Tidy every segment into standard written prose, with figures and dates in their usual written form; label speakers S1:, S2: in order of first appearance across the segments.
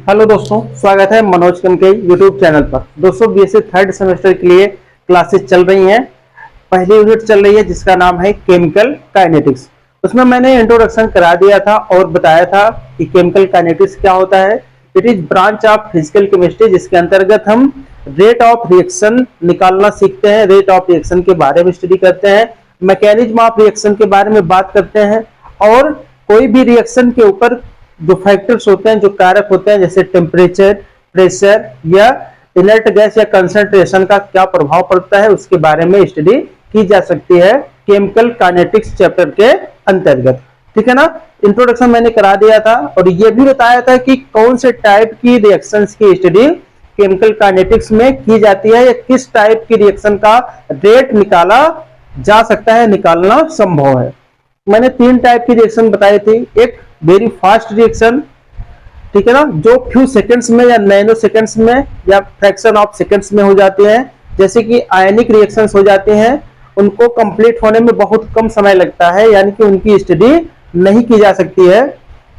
S1: Hello दोस्तों, स्वागत है मनोज कन के यूट्यूब चैनल पर। दोस्तों, बीएससी थर्ड सेमेस्टर के लिए क्लासेस चल रही हैं। पहली यूनिट चल रही है जिसका नाम है केमिकल काइनेटिक्स। उसमें मैंने इंट्रोडक्शन करा दिया था और बताया था कि केमिकल काइनेटिक्स क्या होता है। It is branch of physical chemistry जिसके अंतर्गत हम रेट ऑफ रिएक्शन निकालना सीखते हैं, रेट ऑफ रिएक्शन के बारे में स्टडी करते हैं, मैकेनिज्म ऑफ रिएक्शन के बारे में बात करते हैं और कोई भी रिएक्शन के ऊपर जो फैक्टर्स होते हैं, जो कारक होते हैं, जैसे टेम्परेचर, प्रेशर या इनर्ट गैस या कंसंट्रेशन का क्या प्रभाव पड़ता है, उसके बारे में स्टडी की जा सकती है केमिकल काइनेटिक्स चैप्टर के अंतर्गत। ठीक है ना। इंट्रोडक्शन मैंने करा दिया था और ये भी बताया था कि कौन से टाइप की रिएक्शंस की स्टडी केमिकल काइनेटिक्स में की जाती है या किस टाइप की रिएक्शन का रेट निकाला जा सकता है, निकालना संभव है। मैंने 3 टाइप की रिएक्शन बताई थी। एक वेरी फास्ट रिएक्शन, ठीक है ना, जो फ्यू सेकंड्स में या नैनो सेकंड्स में या फ्रैक्शन ऑफ सेकंड्स में हो जाते हैं, जैसे कि आयनिक रिएक्शंस हो जाते हैं, उनको कंप्लीट होने में बहुत कम समय लगता है, यानी कि उनकी स्टडी नहीं की जा सकती है।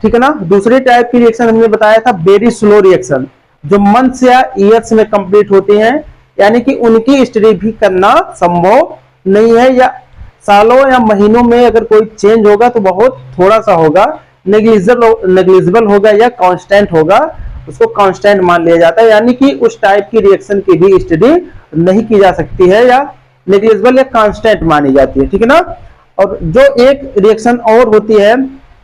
S1: ठीक है ना। दूसरी टाइप की रिएक्शन हमने बताया था वेरी स्लो रिएक्शन, जो मंथ्स या ईयर्स में कंप्लीट होती हैं, यानी कि उनकी स्टडी भी करना संभव नहीं है, या सालों या महीनों में अगर कोई चेंज होगा तो बहुत थोड़ा सा होगा, नेग्लिजिबल होगा या कांस्टेंट होगा, उसको कांस्टेंट मान लिया जाता है, यानी कि उस टाइप की रिएक्शन की भी स्टडी नहीं की जा सकती है या नेग्लिजिबल या कांस्टेंट मानी जाती है। ठीक है ना। और जो एक रिएक्शन और होती है,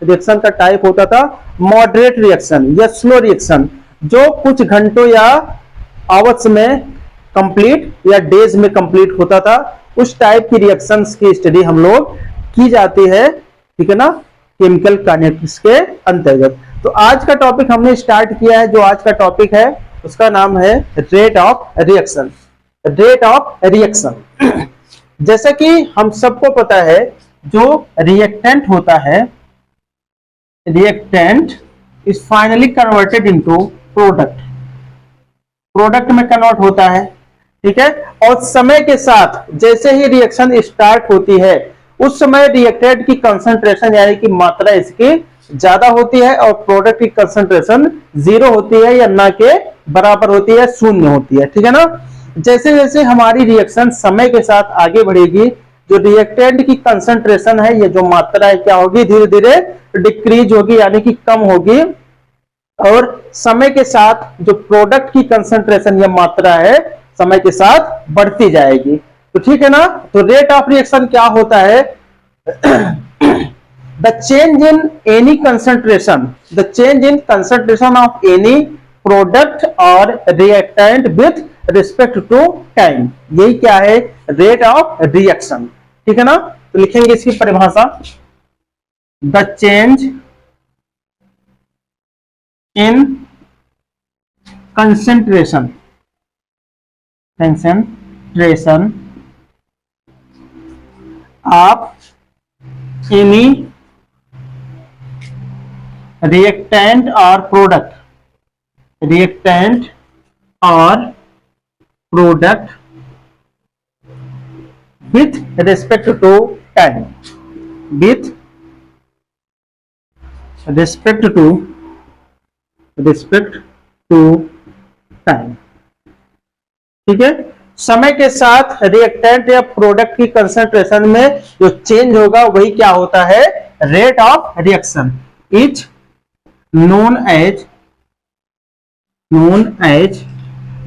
S1: रिएक्शन का टाइप होता था मॉडरेट रिएक्शन या स्लो रिएक्शन, जो कुछ घंटों या आवर्स में कंप्लीट या डेज में कंप्लीट होता था। उस टाइप की रिएक्शंस की स्टडी हम लोग की जाती है, ठीक है ना, केमिकल काइनेटिक्स के अंतर्गत। तो आज का टॉपिक हमने स्टार्ट किया है, जो आज का टॉपिक है उसका नाम है rate of reaction. Rate of reaction जैसा कि हम सबको पता है, जो रिएक्टेंट होता है, reactant is finally converted into product, product में कन्वर्ट होता है। ठीक है। और समय के साथ जैसे ही रिएक्शन स्टार्ट होती है, उस समय रिएक्टेंट की कंसंट्रेशन यानी कि मात्रा इसकी ज्यादा होती है और प्रोडक्ट की कंसंट्रेशन 0 होती है या ना के बराबर होती है, 0 होती है। ठीक है ना। जैसे जैसे हमारी रिएक्शन समय के साथ आगे बढ़ेगी, जो रिएक्टेंट की कंसंट्रेशन है, ये जो मात्रा है, क्या होगी, धीरे धीरे डिक्रीज होगी, यानी कि कम होगी, और समय के साथ जो प्रोडक्ट की कंसंट्रेशन या मात्रा है, समय के साथ बढ़ती जाएगी। तो ठीक है ना। तो रेट ऑफ रिएक्शन क्या होता है, the change in any concentration, the change in concentration of any product और reactant with respect to time, यही क्या है, रेट ऑफ रिएक्शन। ठीक है ना। तो लिखेंगे इसकी परिभाषा, the change in concentration, concentration of any reactant or product, reactant or product with respect to time, with respect to time। ठीक है। समय के साथ रिएक्टेंट या प्रोडक्ट की कंसंट्रेशन में जो चेंज होगा वही क्या होता है, rate of reaction is known as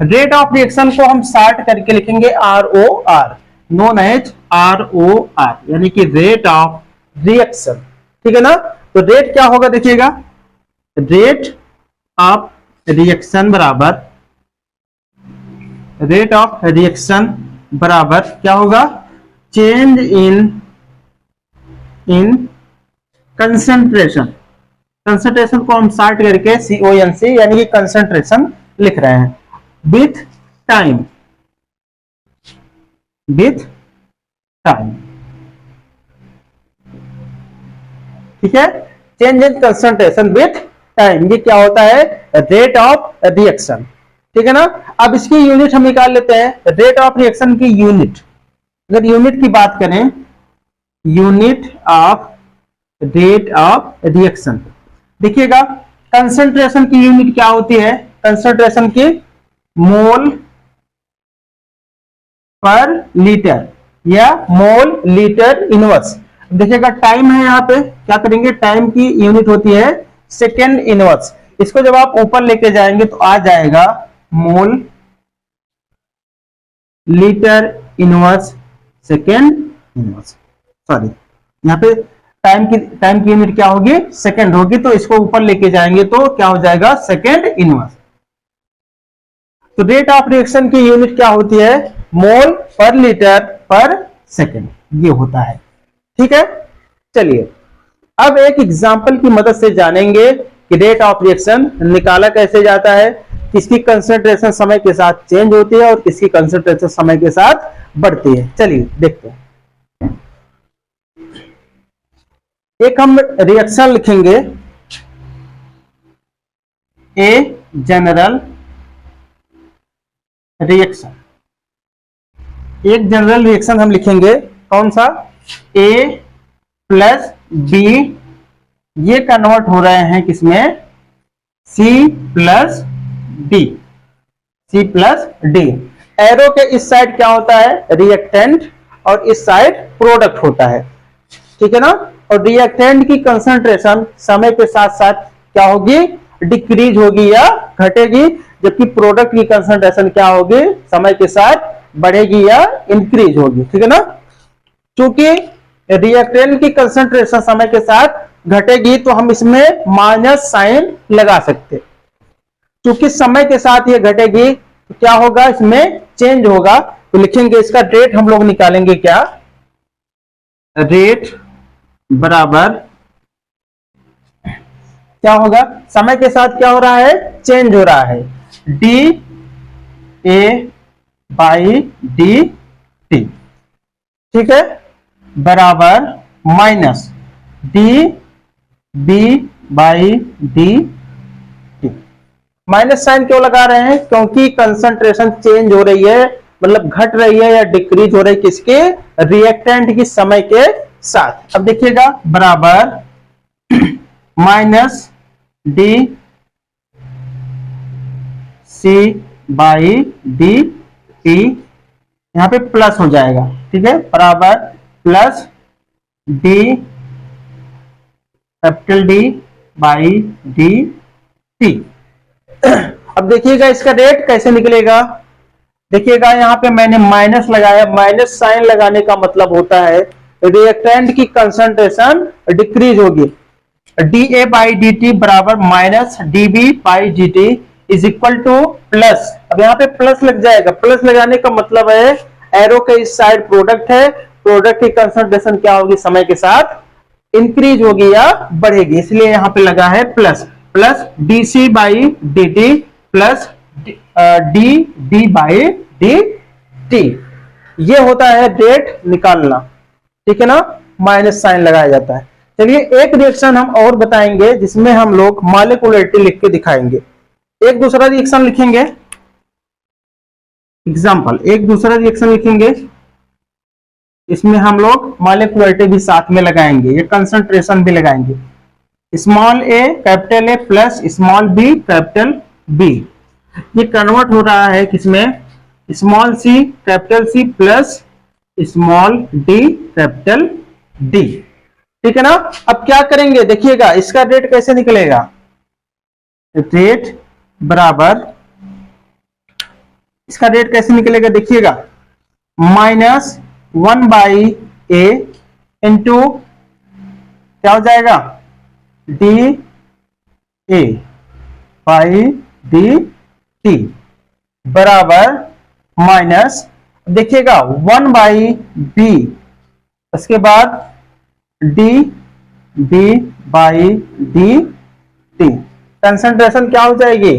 S1: rate of reaction को हम शार्ट करके लिखेंगे ROR, नोन एज ROR, यानी कि रेट ऑफ रिएक्शन। ठीक है ना। तो रेट क्या होगा, देखिएगा, रेट ऑफ रिएक्शन बराबर, रेट ऑफ रिएक्शन बराबर क्या होगा, चेंज इन कंसंट्रेशन, कंसंट्रेशन को हम शार्ट करके CONC यानी कि कंसंट्रेशन लिख रहे हैं, विथ टाइम, विथ टाइम। ठीक है। Change in concentration with time, ये क्या होता है, रेट ऑफ रिएक्शन। ठीक है ना। अब इसकी यूनिट हम निकाल लेते हैं, रेट ऑफ रिएक्शन की यूनिट, अगर यूनिट की बात करें, unit of rate of reaction, देखिएगा कंसंट्रेशन की यूनिट क्या होती है? कंसंट्रेशन की मोल पर लीटर या मोल लीटर इनवर्स। देखिएगा टाइम है, यहाँ पे क्या करेंगे, टाइम की यूनिट होती है सेकेंड इनवर्स। इसको जब आप ऊपर लेके जाएंगे तो आ जाएगा mole litre inverse second inverse. Sorry, यहाँ पे टाइम की यूनिट क्या होगी? सेकेंड होगी, तो इसको ऊपर लेके जाएंगे तो क्या हो जाएगा? Second inverse. तो रेट ऑफ रिएक्शन की यूनिट क्या होती है? मोल पर लीटर पर सेकेंड, ये होता है। ठीक है, चलिए अब एक एग्जांपल की मदद से जानेंगे कि रेट ऑफ रिएक्शन निकाला कैसे जाता है, किसकी कंसंट्रेशन समय के साथ चेंज होती है और किसकी कंसंट्रेशन समय के साथ बढ़ती है। चलिए देखते हैं। एक हम रिएक्शन लिखेंगे, ए जनरल रिएक्शन। एक जनरल रिएक्शन हम लिखेंगे, कौन सा? ए प्लस बी, ये कन्वर्ट हो रहे हैं किसमें? C plus D, C plus D. Arrow के इस साइड क्या होता है? रिएक्टेंट, और इस साइड प्रोडक्ट होता है। ठीक है ना? और रिएक्टेंट की कंसंट्रेशन समय के साथ साथ क्या होगी? डिक्रीज होगी या घटेगी, जबकि प्रोडक्ट की कंसंट्रेशन क्या होगी? समय के साथ बढ़ेगी या इंक्रीज होगी। ठीक है ना? क्योंकि रिएक्टेंट की कंसंट्रेशन समय के साथ घटेगी तो हम इसमें माइनस साइन लगा सकते, क्योंकि समय के साथ ये घटेगी तो क्या होगा? इसमें चेंज होगा। तो लिखेंगे इसका रेट हम लोग निकालेंगे, क्या? रेट बराबर क्या होगा? समय के साथ क्या हो रहा है? चेंज हो रहा है। D A by D T, ठीक है, बराबर minus D B by D T. Minus sign क्यों लगा रहे हैं? क्योंकि कंसंट्रेशन चेंज हो रही है, मतलब घट रही है या डिक्रीज हो रही है, किसके? रिएक्टेंट की समय के साथ। अब देखिएगा, बराबर minus D C by D T, यहां पे प्लस हो जाएगा। ठीक है, बराबर plus D capital D by D T. अब देखिएगा इसका रेट कैसे निकलेगा। देखिएगा यहाँ पे मैंने माइनस लगाया, माइनस साइन लगाने का मतलब होता है रिएक्टेंट की कंसंट्रेशन डिक्रीज होगी। D A by D T बराबर minus D B by D t is equal to plus. अब यहाँ पे प्लस लग जाएगा, प्लस लगाने का मतलब है एरो के इस साइड प्रोडक्ट है, प्रोडक्ट की कंसंट्रेशन क्या होगी? समय के साथ इंक्रीज होगी या बढ़ेगी, इसलिए यहाँ पे लगा है plus. Plus D C by D T plus D D by D T, ये होता है रेट निकालना। ठीक है ना? माइनस साइन लगाया जाता है। चलिए एक रिएक्शन हम और बताएंगे जिसमें हम लोग मॉलिक्यूलरिटी लिख के दिखाएंगे। एक दूसरा रिएक्शन लिखेंगे, एग्जाम्पल, एक दूसरा रिएक्शन लिखेंगे, इसमें हम लोग मॉलिक्यूलरिटी भी साथ में लगाएंगे, ये कंसंट्रेशन भी लगाएंगे। Small a capital a plus small b capital b, ये कन्वर्ट हो रहा है किसमें? Small c capital c plus small d capital d. ठीक है ना? अब क्या करेंगे, देखिएगा इसका रेट कैसे निकलेगा। रेट बराबर, इसका रेट कैसे निकलेगा देखिएगा, माइनस 1 बाई ए इंटू क्या हो जाएगा? D A by D T बराबर माइनस, देखिएगा 1 बाई बी, उसके बाद D B by D T. Concentration क्या हो जाएगी?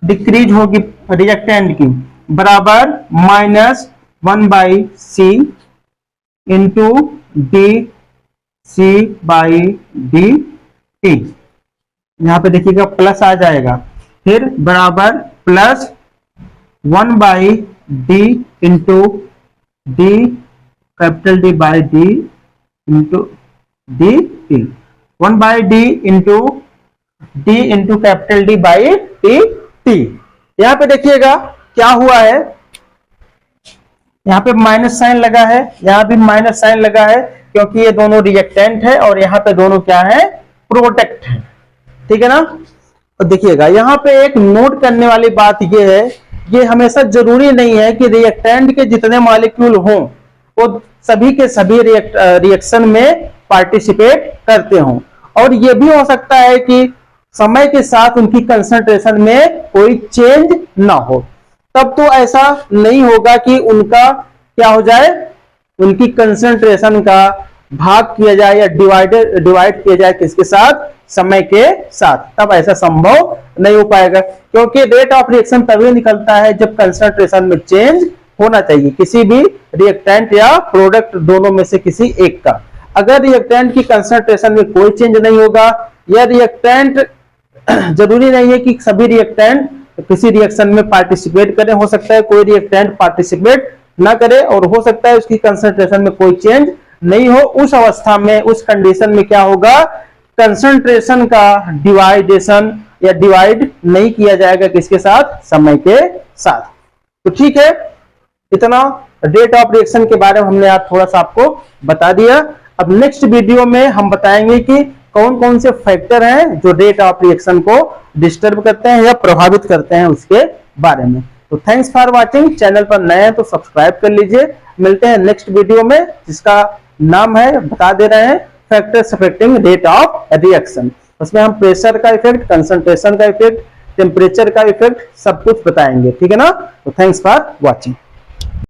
S1: डिक्रीज होगी रिएक्टेंट की, बराबर minus 1 by C into D C by D T. यहां पे देखिएगा प्लस आ जाएगा, फिर बराबर plus 1 by D into D capital D by D into D T. 1 by D into D into capital D by T T. यहां पे देखिएगा क्या हुआ है, यहाँ पे माइनस साइन लगा है, यहाँ भी माइनस साइन लगा है, क्योंकि ये दोनों रिएक्टेंट है और यहाँ पे दोनों क्या है, प्रोडक्ट है। ठीक है ना। तो देखिएगा यहाँ पे एक नोट करने वाली बात ये है, ये हमेशा जरूरी नहीं है कि रिएक्टेंट के जितने मॉलिक्यूल हों वो सभी के सभी रिएक्शन में पार्टिसिपेट करते हों, और ये भी हो सकता है कि समय के साथ उनकी कंसंट्रेशन में कोई चेंज ना हो। तब तो ऐसा नहीं होगा कि उनका क्या हो जाए, उनकी कंसंट्रेशन का भाग किया जाए या डिवाइड किया जाए किसके साथ, समय के साथ। तब ऐसा संभव नहीं हो पाएगा, क्योंकि रेट ऑफ रिएक्शन तभी निकलता है जब कंसंट्रेशन में चेंज होना चाहिए किसी भी रिएक्टेंट या प्रोडक्ट दोनों में से किसी एक का। अगर रिएक्टेंट की कंसंट्रेशन में कोई चेंज नहीं होगा, या रिएक्टेंट जरूरी नहीं है कि सभी रिएक्टेंट किसी रिएक्शन में पार्टिसिपेट करें, हो सकता है कोई रिएक्टेंट पार्टिसिपेट ना करे और हो सकता है उसकी कंसंट्रेशन में कोई चेंज नहीं हो। उस अवस्था में, उस कंडीशन में क्या होगा, कंसंट्रेशन का डिवाइडेशन या डिवाइड नहीं किया जाएगा किसके साथ, समय के साथ। तो ठीक है, इतना रेट ऑफ रिएक्शन के बारे में हमने आज थोड़ा सा आपको बता दिया। अब नेक्स्ट वीडियो में हम बताएंगे कि कौन कौन से फैक्टर हैं जो रेट ऑफ रिएक्शन को डिस्टर्ब करते हैं या प्रभावित करते हैं उसके बारे में। तो थैंक्स फॉर वाचिंग। चैनल पर नए हैं तो सब्सक्राइब कर लीजिए। मिलते हैं नेक्स्ट वीडियो में, जिसका नाम है, बता दे रहे हैं, factors affecting rate of reaction. उसमें हम प्रेशर का इफेक्ट, कंसंट्रेशन का इफेक्ट, टेम्परेचर का इफेक्ट सब कुछ बताएंगे। ठीक है ना। तो थैंक्स फॉर वॉचिंग।